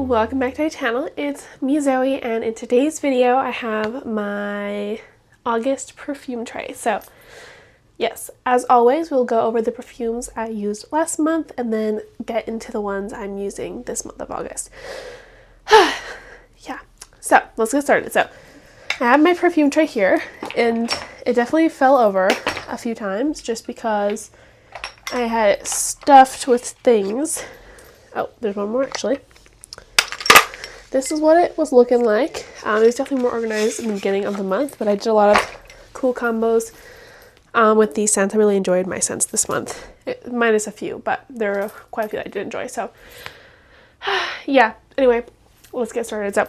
welcome back to my channel. It's me, Zoe, and in today's video I have my August perfume tray. So yes, as always, we'll go over the perfumes I used last month and then get into the ones I'm using this month of August. Yeah, so let's get started. So I have my perfume tray here, and it definitely fell over a few times just because I had it stuffed with things. Oh, there's one more actually. This is what it was looking like. It was definitely more organized in the beginning of the month, but I did a lot of cool combos with these scents. I really enjoyed my scents this month, minus a few, but there are quite a few that I did enjoy. So yeah, anyway, let's get started. So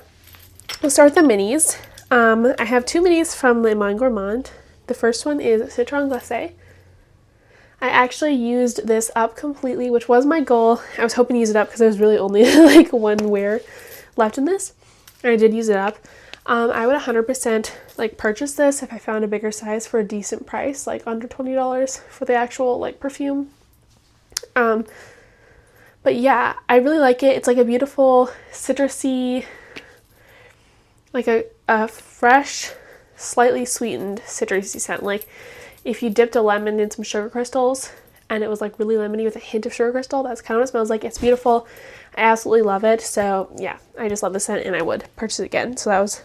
we'll start with the minis. I have two minis from Le Monde Gourmand. The first one is Citron Glacé. I actually used this up completely, which was my goal. I was hoping to use it up because there was really only like one wear left in this, and I did use it up. I would 100% like purchase this if I found a bigger size for a decent price, like under $20 for the actual like perfume. But yeah, I really like it. It's like a beautiful citrusy, like a fresh, slightly sweetened citrusy scent. Like if you dipped a lemon in some sugar crystals and it was like really lemony with a hint of sugar crystal, that's kind of what it smells like. It's beautiful. I absolutely love it. So yeah, I just love the scent and I would purchase it again. So that was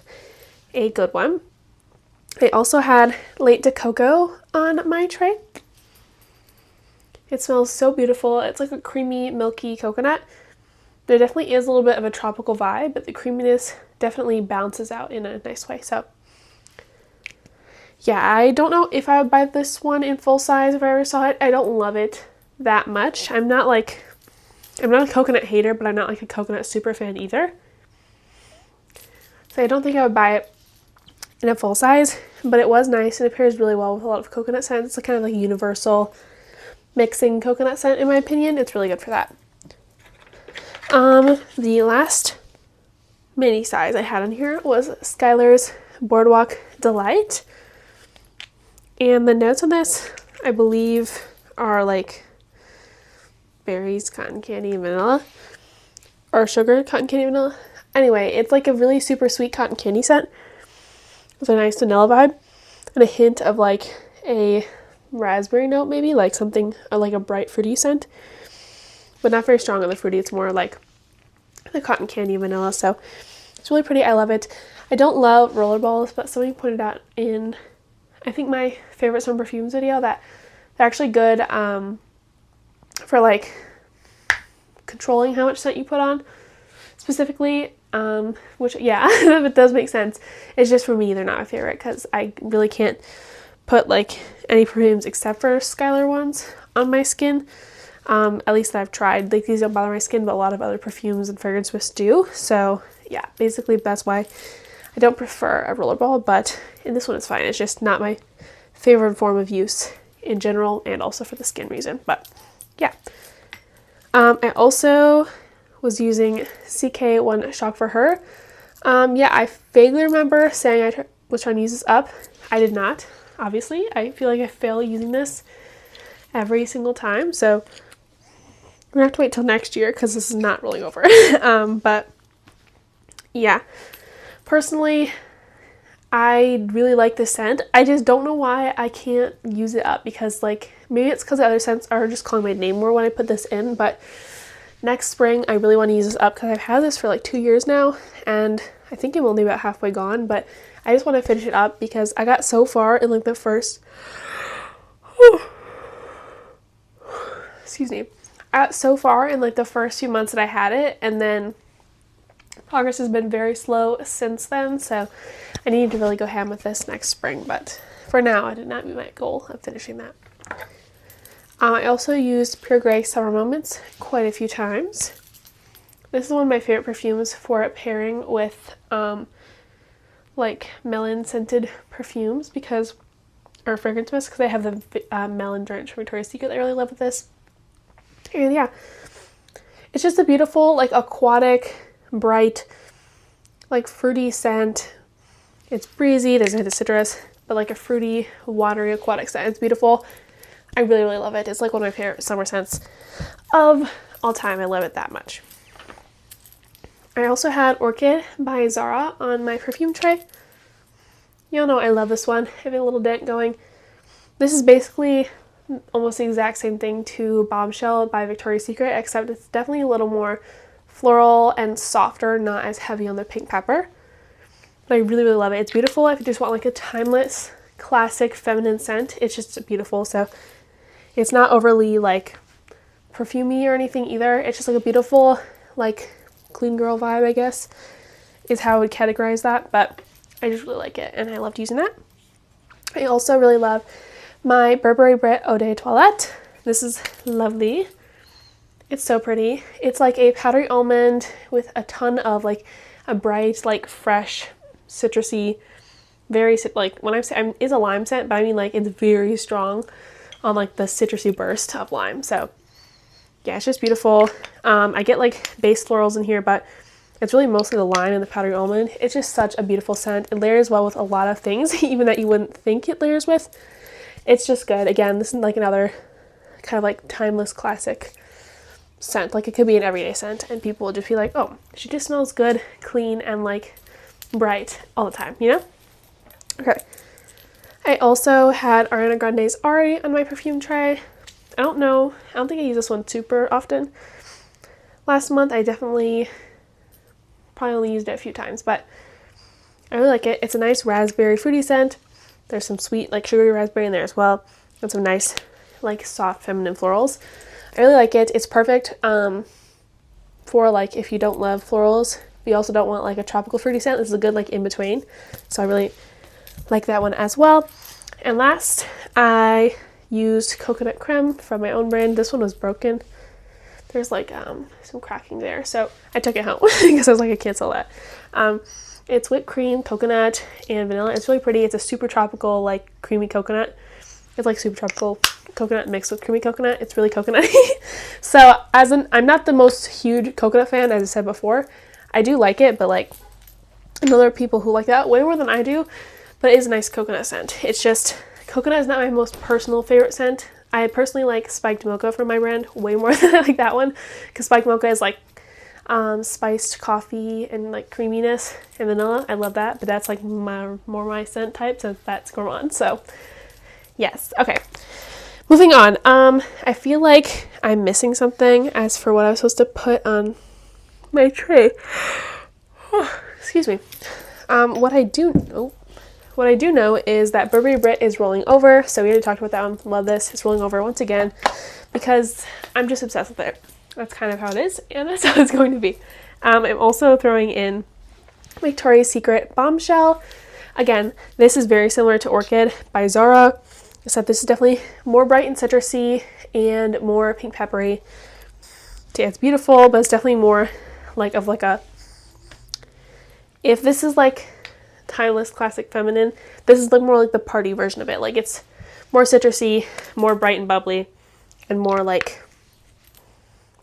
a good one. I also had Late de Coco on my tray. It smells so beautiful. It's like a creamy, milky coconut. There definitely is a little bit of a tropical vibe, but the creaminess definitely balances out in a nice way. So yeah, I don't know if I would buy this one in full size if I ever saw it. I don't love it that much. I'm not a coconut hater, but I'm not like a coconut super fan either. So I don't think I would buy it in a full size, but it was nice and it pairs really well with a lot of coconut scents. It's a kind of like universal mixing coconut scent in my opinion. It's really good for that. The last mini size I had on here was Skylar's Boardwalk Delight. And the notes on this, I believe, are like berries, cotton candy, and vanilla. Or sugar, cotton candy, vanilla. Anyway, it's like a really super sweet cotton candy scent with a nice vanilla vibe and a hint of like a raspberry note maybe, like something like a bright fruity scent. But not very strong on the fruity, it's more like the cotton candy and vanilla. So it's really pretty. I love it. I don't love rollerballs, but somebody pointed out in I think my favorite summer perfumes video that they're actually good for like controlling how much scent you put on specifically, which yeah, it does make sense. It's just for me they're not my favorite because I really can't put like any perfumes except for Skylar ones on my skin, at least that I've tried. Like these don't bother my skin, but a lot of other perfumes and fragrance mists do. So yeah, basically that's why I don't prefer a rollerball, but in this one it's fine. It's just not my favorite form of use in general and also for the skin reason, but yeah. I also was using CK1 Shock for Her. Yeah, I vaguely remember saying I was trying to use this up. I did not, obviously. I feel like I fail using this every single time, so we're gonna have to wait till next year because this is not rolling over. But yeah. Personally, I really like this scent. I just don't know why I can't use it up because like maybe it's because the other scents are just calling my name more when I put this in, but next spring I really want to use this up because I've had this for like 2 years now and I think I'm only about halfway gone, but I just want to finish it up because I got so far in like the first excuse me. I got so far in like the first few months that I had it, and then progress has been very slow since then, so I need to really go ham with this next spring, but for now I did not meet my goal of finishing that. I also used Pure Grey Summer Moments quite a few times. This is one of my favorite perfumes for pairing with like melon scented perfumes because, or fragrance mist, because I have the melon drench from Victoria's Secret that I really love with this. And yeah, it's just a beautiful like aquatic, bright, like fruity scent. It's breezy, there's a hint of citrus, but like a fruity, watery, aquatic scent. It's beautiful. I really, really love it. It's like one of my favorite summer scents of all time. I love it that much. I also had Orchid by Zara on my perfume tray. Y'all know I love this one. I have a little dent going. This is basically almost the exact same thing to Bombshell by Victoria's Secret, except it's definitely a little more floral and softer, not as heavy on the pink pepper. But I really, really love it. It's beautiful. If you just want like a timeless, classic feminine scent, it's just beautiful. So it's not overly like perfumey or anything either. It's just like a beautiful, like clean girl vibe, I guess, is how I would categorize that. But I just really like it, and I loved using that. I also really love my Burberry Brit Eau de Toilette. This is lovely. It's so pretty. It's like a powdery almond with a ton of like a bright, like fresh, citrusy, very like when I'm saying is a lime scent, but I mean like it's very strong on like the citrusy burst of lime. So yeah, it's just beautiful. I get like base florals in here, but it's really mostly the lime and the powdery almond. It's just such a beautiful scent. It layers well with a lot of things, even that you wouldn't think it layers with. It's just good. Again, this is like another kind of like timeless classic scent. Like it could be an everyday scent and people will just be like, oh, she just smells good, clean, and like bright all the time, you know? Okay. I also had Ariana Grande's Ari on my perfume tray. I don't think I use this one super often. Last month I definitely probably only used it a few times, but I really like it. It's a nice raspberry fruity scent. There's some sweet like sugary raspberry in there as well, and some nice like soft feminine florals. I really like it. It's perfect for like if you don't love florals, but you also don't want like a tropical fruity scent. This is a good like in between. So I really like that one as well. And last, I used coconut creme from my own brand. This one was broken. There's like some cracking there, so I took it home because I was like, I can't sell that. It's whipped cream, coconut, and vanilla. It's really pretty. It's a super tropical, like creamy coconut. It's like super tropical coconut mixed with creamy coconut. It's really coconutty. So I'm not the most huge coconut fan, as I said before. I do like it, but like I know there are people who like that way more than I do. But it is a nice coconut scent. It's just coconut is not my most personal favorite scent. I personally like spiked mocha from my brand way more than I like that one, because spiked mocha is like spiced coffee and like creaminess and vanilla. I love that, but that's like more my scent type, so that's gourmand. So yes, okay. Moving on. I feel like I'm missing something as for what I was supposed to put on my tray. Excuse me. What I do know is that Burberry Brit is rolling over, so we already talked about that one. Love this. It's rolling over once again because I'm just obsessed with it. That's kind of how it is, and that's how it's going to be. I'm also throwing in Victoria's Secret Bombshell. Again, this is very similar to Orchid by Zara, except this is definitely more bright and citrusy and more pink peppery. So yeah, it's beautiful, but it's definitely more like of like a, if this is like timeless classic feminine, this is like more like the party version of it. Like it's more citrusy, more bright and bubbly, and more like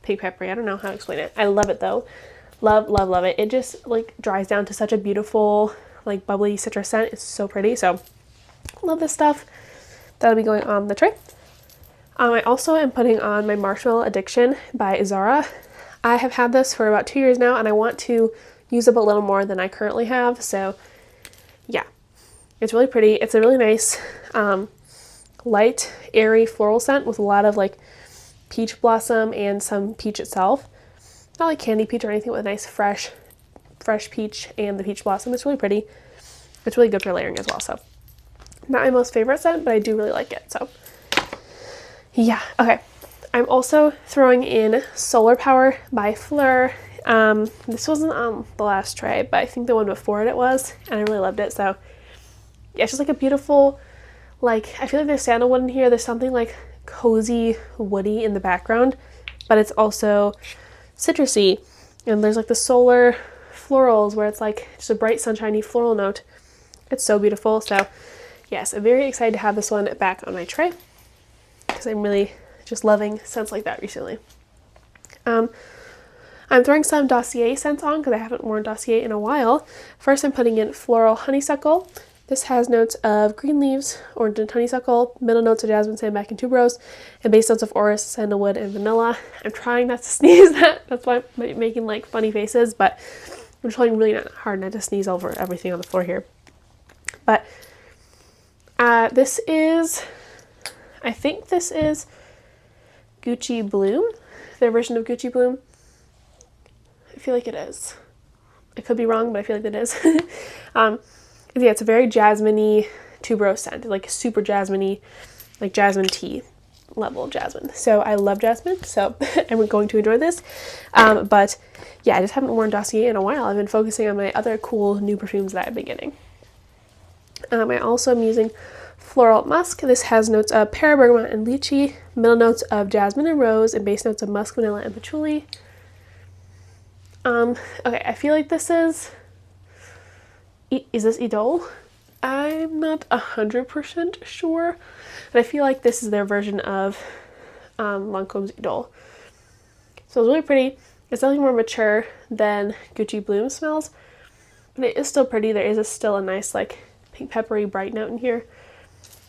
pink peppery. I don't know how to explain it. I love it though. Love, love, love it. It just like dries down to such a beautiful like bubbly citrus scent. It's so pretty. So love this stuff. That'll be going on the tray. I also am putting on my Marshmallow Addiction by Zara. I have had this for about 2 years now, and I want to use up a little more than I currently have. So yeah, it's really pretty. It's a really nice light, airy floral scent with a lot of like peach blossom and some peach itself. Not like candy peach or anything, with a nice fresh peach and the peach blossom. It's really pretty. It's really good for layering as well. So not my most favorite scent, but I do really like it. So yeah, okay. I'm also throwing in Solar Power by Fleur. This wasn't on the last tray, but I think the one before it was, and I really loved it. So yeah, it's just like a beautiful, like, I feel like there's sandalwood in here. There's something like cozy, woody in the background, but it's also citrusy. And there's like the solar florals where it's like just a bright, sunshiny floral note. It's so beautiful. So yes, I'm very excited to have this one back on my tray because I'm really just loving scents like that recently. I'm throwing some Dossier scents on because I haven't worn Dossier in a while. First, I'm putting in Floral Honeysuckle This has notes of green leaves, orange and honeysuckle, middle notes of jasmine, sandalwood, and tuberose, and base notes of orris, sandalwood, and vanilla. I'm trying not to sneeze that. That's why I'm making like funny faces, but I'm trying really hard not to sneeze over everything on the floor here. But this is, I think this is Gucci Bloom, their version of Gucci Bloom. I feel like it is. I could be wrong, but I feel like it is. Yeah, it's a very jasmine-y tuberose scent, like super jasmine-y, like jasmine tea level of jasmine. So I love jasmine, so I'm going to enjoy this. But yeah, I just haven't worn Dossier in a while. I've been focusing on my other cool new perfumes that I've been getting. I also am using Floral Musk. This has notes of pear, bergamot, and lychee, middle notes of jasmine and rose, and base notes of musk, vanilla, and patchouli. Okay, I feel like this is this Idole? I'm not 100% sure, but I feel like this is their version of Lancome's Idole. So it's really pretty. It's definitely more mature than Gucci Bloom smells, but it is still pretty. There is still a nice like pink peppery bright note in here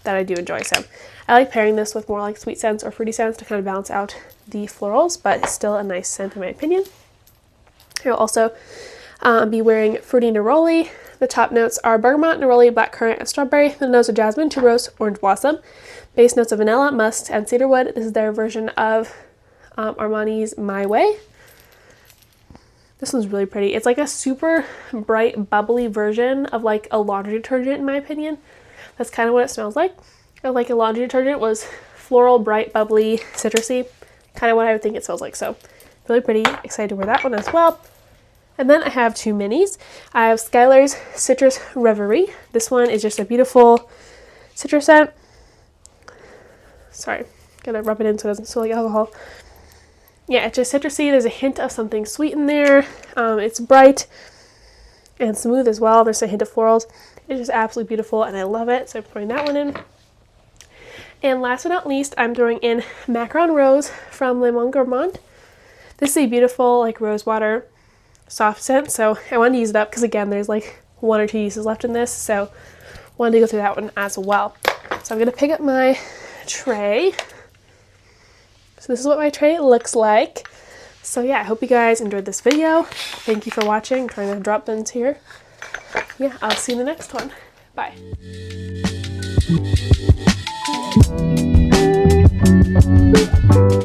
that I do enjoy. So I like pairing this with more like sweet scents or fruity scents to kind of balance out the florals, but it's still a nice scent in my opinion. I'll also be wearing Fruity Neroli. The top notes are bergamot, neroli, blackcurrant, and strawberry. The notes are jasmine, tuberose, orange blossom. Base notes of vanilla, musk, and cedarwood. This is their version of Armani's My Way. This one's really pretty. It's like a super bright, bubbly version of like a laundry detergent in my opinion. That's kind of what it smells like. Like a laundry detergent was floral, bright, bubbly, citrusy. Kind of what I would think it smells like. So really pretty. Excited to wear that one as well. And then I have two minis. I have Skylar's Citrus Reverie. This one is just a beautiful citrus scent. Sorry, gotta rub it in so it doesn't smell like alcohol. Yeah, it's just citrusy. There's a hint of something sweet in there. It's bright and smooth as well. There's a hint of florals. It's just absolutely beautiful and I love it. So I'm throwing that one in. And last but not least, I'm throwing in Macaron Rose from Le Monde Gourmand. This is a beautiful like rose water soft scent, so I wanted to use it up because again there's like 1 or 2 uses left in this, so wanted to go through that one as well. So I'm going to pick up my tray. So this is what my tray looks like. So yeah, I hope you guys enjoyed this video. Thank you for watching. I'm trying to drop bins here. Yeah, I'll see you in the next one. Bye.